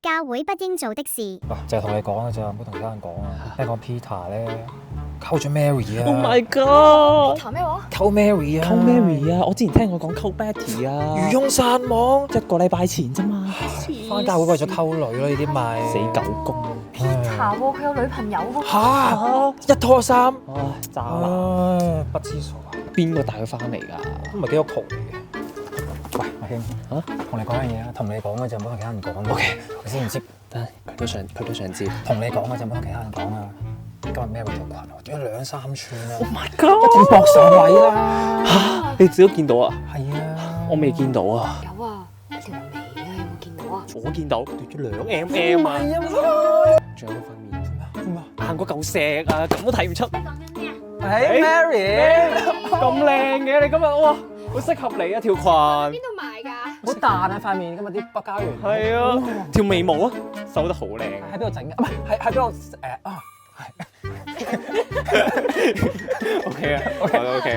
教會不應做的事。嗱，就係同你講嘅咋，唔好同其他人講啊。聽講 Peter 咧溝咗 Mary 啊 Oh my god！談咩話？溝 Mary 啊，溝 Mary 啊！我之前聽我講溝 Betty 啊，漁翁撒網，一個禮拜前啫嘛。翻教會為咗溝女咯，呢啲咪死狗公！查喎，佢有女朋友喎。嚇，一拖三，唉，渣男！唉，不知傻啊，邊個帶佢翻嚟㗎？都唔係基督徒嚟嘅。喂，阿兄，同你講樣嘢啊，同你講嘅就唔好同其他人講。OK，你知唔知？得，佢都想知。同你講嘅就唔好同其他人講啊。今日 Mary 條裙啊，仲有2-3寸啊， Oh my god！一定搏上位啦。嚇！你自己見到啊？係啊，我未見到啊。有啊，有條眉啊，有冇見到啊？我見到斷咗2mm啊！仲有塊面，點啊？硬過嚿石啊，咁都睇唔出。誒 Mary，咁靚嘅你今日哇，好適合你啊條裙。邊度買㗎？好彈啊塊面，今日啲北膠原。係啊，條眉毛啊，收得好靚。喺邊度整嘅？唔係喺邊度啊？OK 啊，OK。